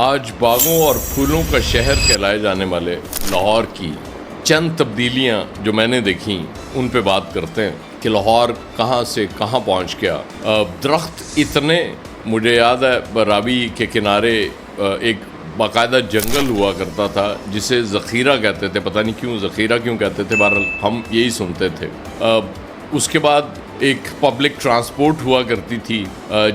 آج باغوں اور پھولوں کا شہر کہلائے جانے والے لاہور کی چند تبدیلیاں جو میں نے دیکھیں ان پہ بات کرتے ہیں کہ لاہور کہاں سے کہاں پہنچ گیا. درخت اتنے، مجھے یاد ہے راوی کے کنارے ایک باقاعدہ جنگل ہوا کرتا تھا جسے ذخیرہ کہتے تھے، پتہ نہیں کیوں ذخیرہ کیوں کہتے تھے، بہرحال ہم یہی سنتے تھے. اس کے بعد ایک پبلک ٹرانسپورٹ ہوا کرتی تھی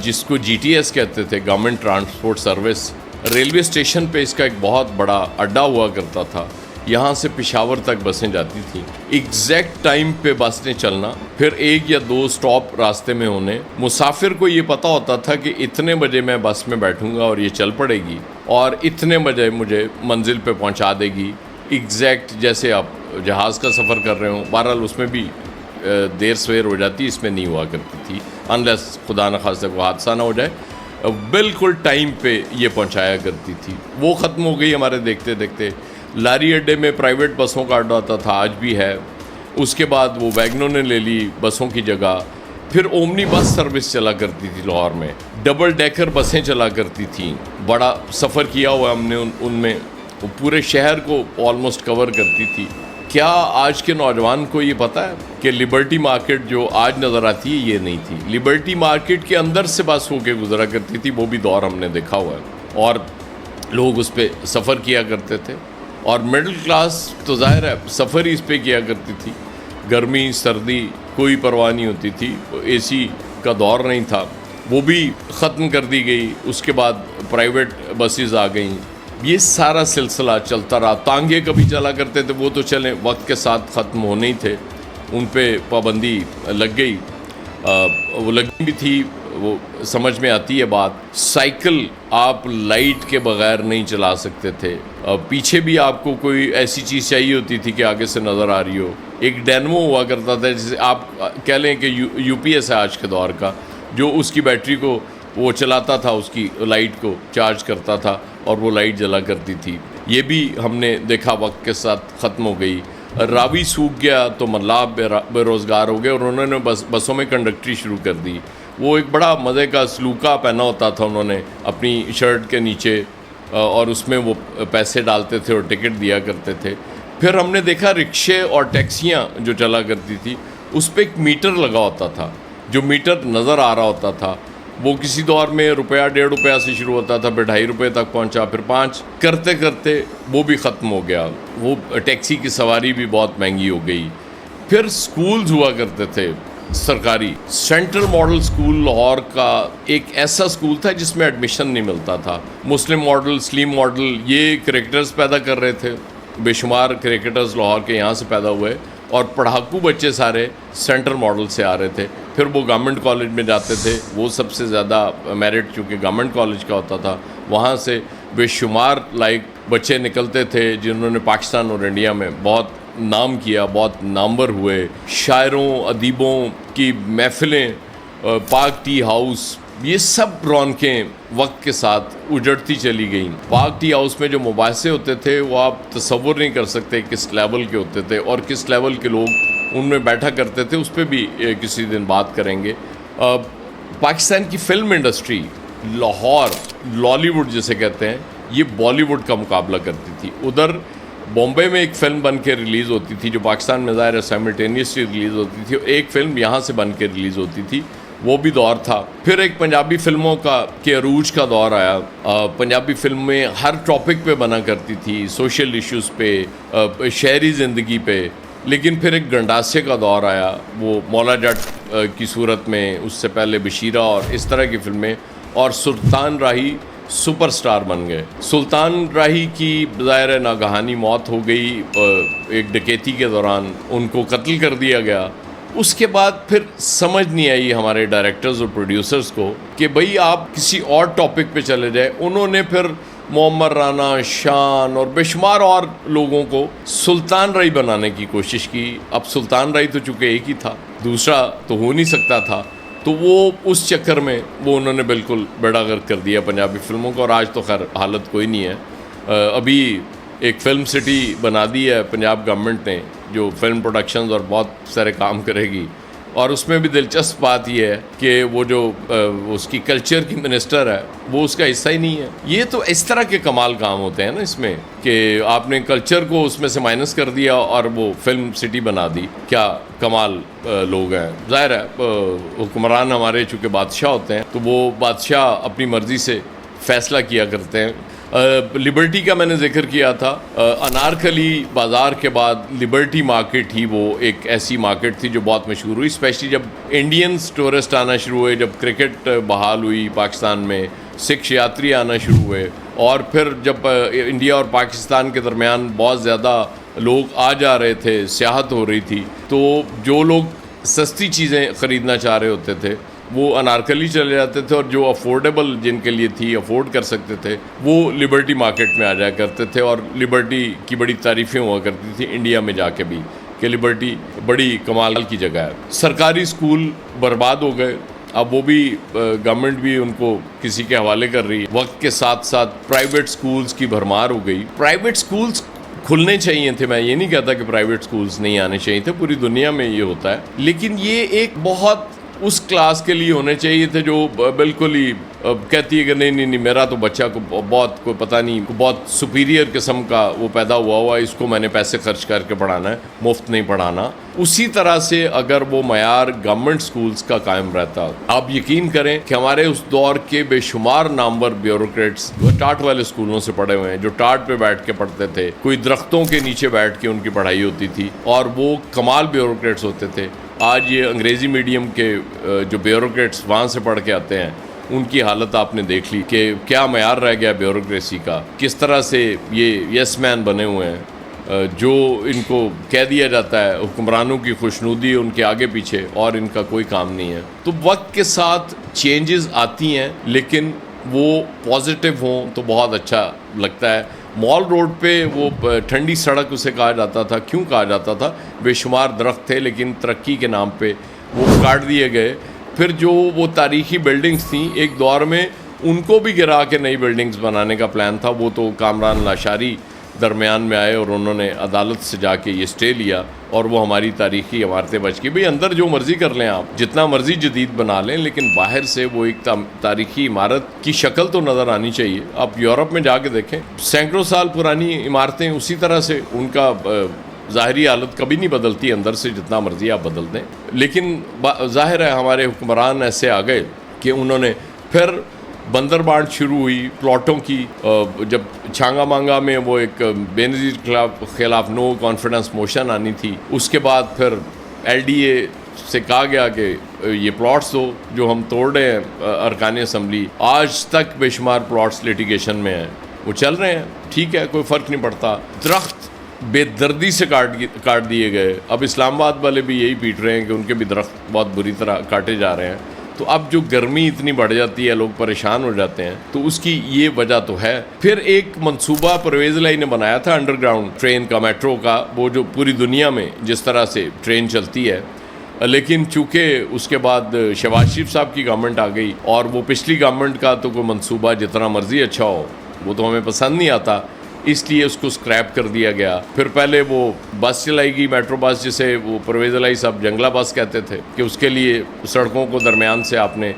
جس کو جی ٹی ایس کہتے تھے، government transport service. Railway station پہ اس کا ایک بہت بڑا اڈا ہوا کرتا تھا، یہاں سے پشاور تک بسیں جاتی تھیں. ایگزیکٹ ٹائم پہ بس نے چلنا، پھر ایک یا دو سٹاپ راستے میں ہونے. مسافر کو یہ پتہ ہوتا تھا کہ اتنے بجے میں بس میں بیٹھوں گا اور یہ چل پڑے گی اور اتنے بجے مجھے منزل پہ پہنچا دے گی. ایگزیکٹ جیسے آپ جہاز کا سفر کر رہے ہوں. بہرحال اس میں بھی دیر سویر ہو جاتی، اس میں نہیں ہوا کرتی تھی، انلیس خدا نخواستہ کوئی حادثہ نہ ہو جائے. بالکل ٹائم پہ یہ پہنچایا کرتی تھی. وہ ختم ہو گئی ہمارے دیکھتے دیکھتے. لاری اڈے میں پرائیویٹ بسوں کا اڈا ہوتا تھا، آج بھی ہے. اس کے بعد وہ ویگنوں نے لے لی بسوں کی جگہ. پھر اومنی بس سروس چلا کرتی تھی لاہور میں، ڈبل ڈیکر بسیں چلا کرتی تھیں. بڑا سفر کیا ہوا ہم نے ان میں، وہ پورے شہر کو آلموسٹ کور کرتی تھی. کیا آج کے نوجوان کو یہ پتہ ہے کہ لبرٹی مارکیٹ جو آج نظر آتی ہے یہ نہیں تھی. لبرٹی مارکیٹ کے اندر سے بس ہو کے گزرا کرتی تھی، وہ بھی دور ہم نے دیکھا ہوا ہے اور لوگ اس پہ سفر کیا کرتے تھے. اور مڈل کلاس تو ظاہر ہے سفر ہی اس پہ کیا کرتی تھی. گرمی سردی کوئی پرواہ نہیں ہوتی تھی. اے سی کا دور نہیں تھا، وہ بھی ختم کر دی گئی. اس کے بعد پرائیویٹ بسیز آ گئیں. یہ سارا سلسلہ چلتا رہا. تانگے کبھی چلا کرتے تھے، وہ تو چلیں وقت کے ساتھ ختم ہونے ہی تھے، ان پہ پابندی لگ گئی. وہ لگی بھی تھی، وہ سمجھ میں آتی ہے بات. سائیکل آپ لائٹ کے بغیر نہیں چلا سکتے تھے. پیچھے بھی آپ کو کوئی ایسی چیز چاہیے ہوتی تھی کہ آگے سے نظر آ رہی ہو. ایک ڈینمو ہوا کرتا تھا جسے آپ کہہ لیں کہ یو پی ایس ہے آج کے دور کا، جو اس کی بیٹری کو وہ چلاتا تھا، اس کی لائٹ کو چارج کرتا تھا اور وہ لائٹ جلا کرتی تھی. یہ بھی ہم نے دیکھا وقت کے ساتھ ختم ہو گئی. راوی سوکھ گیا تو ملاح بے روزگار ہو گئے اور انہوں نے بسوں میں کنڈکٹری شروع کر دی. وہ ایک بڑا مزے کا سلوکا پہنا ہوتا تھا انہوں نے اپنی شرٹ کے نیچے، اور اس میں وہ پیسے ڈالتے تھے اور ٹکٹ دیا کرتے تھے. پھر ہم نے دیکھا رکشے اور ٹیکسیاں جو چلا کرتی تھی، اس پہ ایک میٹر لگا ہوتا تھا. جو میٹر نظر آ رہا ہوتا تھا وہ کسی دور میں روپیہ 1.5 روپیہ سے شروع ہوتا تھا، پھر 2.5 روپے تک پہنچا، پھر 5 کرتے کرتے وہ بھی ختم ہو گیا. وہ ٹیکسی کی سواری بھی بہت مہنگی ہو گئی. پھر سکولز ہوا کرتے تھے سرکاری. سینٹرل ماڈل سکول لاہور کا ایک ایسا سکول تھا جس میں ایڈمیشن نہیں ملتا تھا. مسلم ماڈل، سلیم ماڈل، یہ کرکٹرز پیدا کر رہے تھے. بے شمار کرکٹرز لاہور کے یہاں سے پیدا ہوئے اور پڑھاکو بچے سارے سینٹرل ماڈل سے آ رہے تھے. پھر وہ گورنمنٹ کالج میں جاتے تھے، وہ سب سے زیادہ میرٹ چونکہ گورنمنٹ کالج کا ہوتا تھا، وہاں سے بے شمار لائق بچے نکلتے تھے جنہوں نے پاکستان اور انڈیا میں بہت نام کیا، بہت نامور ہوئے. شاعروں ادیبوں کی محفلیں، پاک ٹی ہاؤس، یہ سب رونقیں وقت کے ساتھ اجڑتی چلی گئیں. پاک ٹی ہاؤس میں جو مباحثے ہوتے تھے وہ آپ تصور نہیں کر سکتے کس لیول کے ہوتے تھے اور کس لیول کے لوگ ان میں بیٹھا کرتے تھے. اس پہ بھی کسی دن بات کریں گے. پاکستان کی film industry Lahore, lolly would جسے کہتے ہیں، یہ بالی ووڈ کا مقابلہ کرتی تھی. ادھر بامبے میں ایک فلم بن کے ریلیز ہوتی تھی جو پاکستان میں ظاہر ہے سائملٹینیسلی ریلیز ہوتی تھی، ایک فلم یہاں سے بن کے ریلیز ہوتی تھی. وہ بھی دور تھا. پھر ایک پنجابی فلموں کے عروج کا دور آیا. پنجابی فلمیں ہر ٹاپک پہ بنا کرتی تھی، سوشل ایشوز پہ، شہری زندگی پہ. لیکن پھر ایک گنڈاسے کا دور آیا، وہ مولا جٹ کی صورت میں، اس سے پہلے بشیرہ اور اس طرح کی فلمیں، اور سلطان راہی سپر سٹار بن گئے. سلطان راہی کی ظاہر ناگہانی موت ہو گئی ایک ڈکیتی کے دوران، ان کو قتل کر دیا گیا. اس کے بعد پھر سمجھ نہیں آئی ہمارے ڈائریکٹرز اور پروڈیوسرز کو کہ بھئی آپ کسی اور ٹاپک پہ چلے جائیں. انہوں نے پھر معمر رانا، شان اور بے شمار اور لوگوں کو سلطان راہی بنانے کی کوشش کی. اب سلطان راہی تو چونکہ ایک ہی تھا، دوسرا تو ہو نہیں سکتا تھا، تو وہ اس چکر میں وہ انہوں نے بالکل بیڑا غرق کر دیا پنجابی فلموں کو. اور آج تو خیر حالت کوئی نہیں ہے. ابھی ایک فلم سٹی بنا دی ہے پنجاب گورنمنٹ نے جو فلم پروڈکشنز اور بہت سارے کام کرے گی، اور اس میں بھی دلچسپ بات یہ ہے کہ وہ جو اس کی کلچر کی منسٹر ہے وہ اس کا حصہ ہی نہیں ہے. یہ تو اس طرح کے کمال کام ہوتے ہیں نا اس میں کہ آپ نے کلچر کو اس میں سے مائنس کر دیا اور وہ فلم سٹی بنا دی. کیا کمال لوگ ہیں. ظاہر ہے حکمران ہمارے چونکہ بادشاہ ہوتے ہیں تو وہ بادشاہ اپنی مرضی سے فیصلہ کیا کرتے ہیں. لبرٹی کا میں نے ذکر کیا تھا. انارکلی بازار کے بعد لبرٹی مارکیٹ ہی وہ ایک ایسی مارکیٹ تھی جو بہت مشہور ہوئی، اسپیشلی جب انڈینز ٹورسٹ آنا شروع ہوئے، جب کرکٹ بحال ہوئی پاکستان میں، سکھ یاتری آنا شروع ہوئے، اور پھر جب انڈیا اور پاکستان کے درمیان بہت زیادہ لوگ آ جا رہے تھے، سیاحت ہو رہی تھی، تو جو لوگ سستی چیزیں خریدنا چاہ رہے ہوتے تھے وہ انارکلی چلے جاتے تھے، اور جو افورڈیبل جن کے لیے تھی، افورڈ کر سکتے تھے، وہ لبرٹی مارکیٹ میں آ جایا کرتے تھے. اور لبرٹی کی بڑی تعریفیں ہوا کرتی تھی انڈیا میں جا کے بھی کہ لبرٹی بڑی کمال کی جگہ ہے. سرکاری اسکول برباد ہو گئے، اب وہ بھی گورنمنٹ بھی ان کو کسی کے حوالے کر رہی ہے. وقت کے ساتھ ساتھ پرائیویٹ اسکولس کی بھرمار ہو گئی. پرائیویٹ اسکولس کھلنے چاہیے تھے، میں یہ نہیں کہتا کہ پرائیویٹ اسکولس نہیں آنے چاہیے تھے، پوری دنیا میں یہ ہوتا ہے، لیکن یہ ایک بہت اس کلاس کے لیے ہونے چاہیے تھے جو بالکل ہی کہتی ہے کہ نہیں میرا تو بچہ کو بہت کوئی پتہ نہیں، بہت سپیریئر قسم کا وہ پیدا ہوا اس کو میں نے پیسے خرچ کر کے پڑھانا ہے، مفت نہیں پڑھانا. اسی طرح سے اگر وہ معیار گورنمنٹ سکولز کا قائم رہتا، آپ یقین کریں کہ ہمارے اس دور کے بے شمار نامور بیوروکریٹس وہ ٹاٹ والے اسکولوں سے پڑھے ہوئے ہیں، جو ٹاٹ پہ بیٹھ کے پڑھتے تھے، کوئی درختوں کے نیچے بیٹھ کے ان کی پڑھائی ہوتی تھی، اور وہ کمال بیوروکریٹس ہوتے تھے. آج یہ انگریزی میڈیم کے جو بیوروکریٹس وہاں سے پڑھ کے آتے ہیں، ان کی حالت آپ نے دیکھ لی کہ کیا معیار رہ گیا بیوروکریسی کا، کس طرح سے یہ یس مین بنے ہوئے ہیں، جو ان کو کہہ دیا جاتا ہے حکمرانوں کی خوشنودی ان کے آگے پیچھے، اور ان کا کوئی کام نہیں ہے. تو وقت کے ساتھ چینجز آتی ہیں، لیکن وہ پازیٹیو ہوں تو بہت اچھا لگتا ہے. مال روڈ پہ وہ ٹھنڈی سڑک اسے کہا جاتا تھا. کیوں کہا جاتا تھا؟ بے شمار درخت تھے، لیکن ترقی کے نام پہ وہ کاٹ دیے گئے. پھر جو وہ تاریخی بلڈنگز تھیں، ایک دور میں ان کو بھی گرا کے نئی بلڈنگز بنانے کا پلان تھا. وہ تو کامران لاشاری درمیان میں آئے اور انہوں نے عدالت سے جا کے یہ اسٹے لیا، اور وہ ہماری تاریخی عمارتیں بچ گئی. بھئی اندر جو مرضی کر لیں، آپ جتنا مرضی جدید بنا لیں، لیکن باہر سے وہ ایک تاریخی عمارت کی شکل تو نظر آنی چاہیے. آپ یورپ میں جا کے دیکھیں، سینکڑوں سال پرانی عمارتیں اسی طرح سے، ان کا ظاہری حالت کبھی نہیں بدلتی، اندر سے جتنا مرضی آپ بدل دیں. لیکن ظاہر ہے ہمارے حکمران ایسے آ گئے کہ انہوں نے پھر بندر بانٹ شروع ہوئی پلاٹوں کی. جب چھانگا مانگا میں وہ ایک بے نظیر خلاف نو کانفیڈنس موشن آنی تھی، اس کے بعد پھر ایل ڈی اے سے کہا گیا کہ یہ پلاٹس ہو جو ہم توڑ رہے ہیں ارکان اسمبلی. آج تک بے شمار پلاٹس لیٹیگیشن میں ہیں، وہ چل رہے ہیں، ٹھیک ہے، کوئی فرق نہیں پڑتا. درخت بے دردی سے کاٹ دیے گئے. اب اسلام آباد والے بھی یہی پیٹ رہے ہیں کہ ان کے بھی درخت بہت بری طرح کاٹے جا رہے ہیں. تو اب جو گرمی اتنی بڑھ جاتی ہے، لوگ پریشان ہو جاتے ہیں، تو اس کی یہ وجہ تو ہے. پھر ایک منصوبہ پرویز الہی نے بنایا تھا انڈر گراؤنڈ ٹرین کا، میٹرو کا، وہ جو پوری دنیا میں جس طرح سے ٹرین چلتی ہے. لیکن چونکہ اس کے بعد شہباز شریف صاحب کی گورنمنٹ آ گئی، اور وہ پچھلی گورنمنٹ کا تو کوئی منصوبہ جتنا مرضی اچھا ہو وہ تو ہمیں پسند نہیں آتا، اس لیے اس کو اسکریپ کر دیا گیا. پھر پہلے وہ بس چلائی گئی، میٹرو بس، جسے وہ پرویز الہی صاحب جنگلہ بس کہتے تھے، کہ اس کے لیے سڑکوں کو درمیان سے آپ نے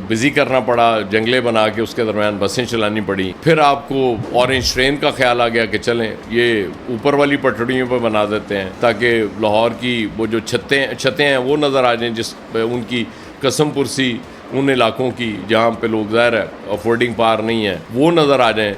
بزی کرنا پڑا، جنگلے بنا کے اس کے درمیان بسیں چلانی پڑی. پھر آپ کو اورنج ٹرین کا خیال آ گیا کہ چلیں یہ اوپر والی پٹڑیوں پہ بنا دیتے ہیں تاکہ لاہور کی وہ جو چھتیں ہیں وہ نظر آ جائیں، جس ان کی قسم پرسی ان علاقوں کی جہاں پہ لوگ ظاہر ہے افورڈنگ پار نہیں ہے، وہ نظر آ جائیں.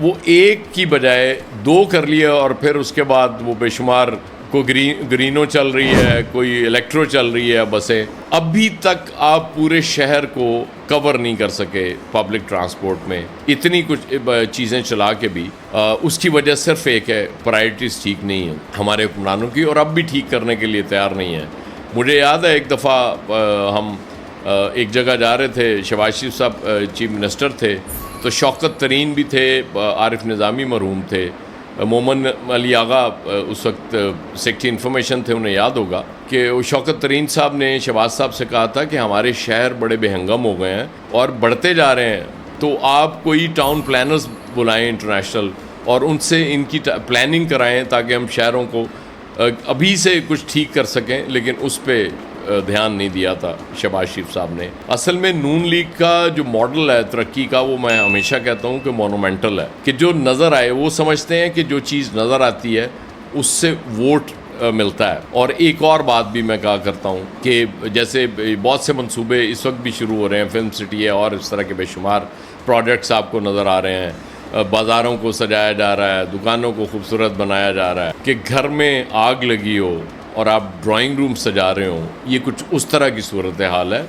وہ ایک کی بجائے دو کر لیا، اور پھر اس کے بعد وہ بے شمار کوئی گرینو چل رہی ہے، کوئی الیکٹرو چل رہی ہے بسیں. ابھی تک آپ پورے شہر کو کور نہیں کر سکے پبلک ٹرانسپورٹ میں، اتنی کچھ چیزیں چلا کے بھی. اس کی وجہ صرف ایک ہے، پرائرٹیز ٹھیک نہیں ہیں ہمارے حکمرانوں کی، اور اب بھی ٹھیک کرنے کے لیے تیار نہیں ہیں. مجھے یاد ہے ایک دفعہ ہم ایک جگہ جا رہے تھے، شہباز شریف صاحب چیف منسٹر تھے، تو شوکت ترین بھی تھے، عارف نظامی مرحوم تھے، مومن علی آغا اس وقت سیکٹری انفارمیشن تھے، انہیں یاد ہوگا کہ شوکت ترین صاحب نے شہباز صاحب سے کہا تھا کہ ہمارے شہر بڑے بے ہنگم ہو گئے ہیں اور بڑھتے جا رہے ہیں، تو آپ کوئی ٹاؤن پلانرز بلائیں انٹرنیشنل، اور ان سے ان کی پلاننگ کرائیں تاکہ ہم شہروں کو ابھی سے کچھ ٹھیک کر سکیں. لیکن اس پہ دھیان نہیں دیا تھا شہباز شریف صاحب نے. اصل میں نون لیگ کا جو ماڈل ہے ترقی کا وہ میں ہمیشہ کہتا ہوں کہ مونومنٹل ہے, کہ جو نظر آئے وہ سمجھتے ہیں کہ جو چیز نظر آتی ہے اس سے ووٹ ملتا ہے. اور ایک اور بات بھی میں کہا کرتا ہوں کہ جیسے بہت سے منصوبے اس وقت بھی شروع ہو رہے ہیں, فلم سٹی ہے اور اس طرح کے بے شمار پروجیکٹس آپ کو نظر آ رہے ہیں, بازاروں کو سجایا جا رہا ہے, دکانوں کو خوبصورت بنایا جا رہا ہے, کہ گھر میں آگ لگی ہو اور آپ ڈرائنگ روم سجا رہے ہوں, یہ کچھ اس طرح کی صورتحال ہے.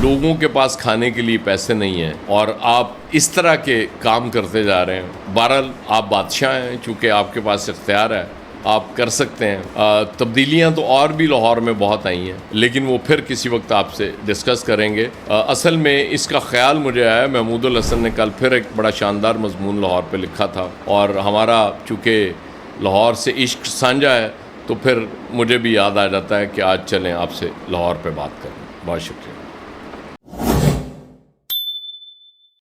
لوگوں کے پاس کھانے کے لیے پیسے نہیں ہیں اور آپ اس طرح کے کام کرتے جا رہے ہیں. بہرحال آپ بادشاہ ہیں, چونکہ آپ کے پاس اختیار ہے, آپ کر سکتے ہیں. تبدیلیاں تو اور بھی لاہور میں بہت آئی ہیں, لیکن وہ پھر کسی وقت آپ سے ڈسکس کریں گے. اصل میں اس کا خیال مجھے آیا, محمود الحسن نے کل پھر ایک بڑا شاندار مضمون لاہور پہ لکھا تھا, اور ہمارا چونکہ لاہور سے عشق سانجا ہے تو پھر مجھے بھی یاد آ جاتا ہے کہ آج چلیں آپ سے لاہور پہ بات کریں. بہت شکریہ.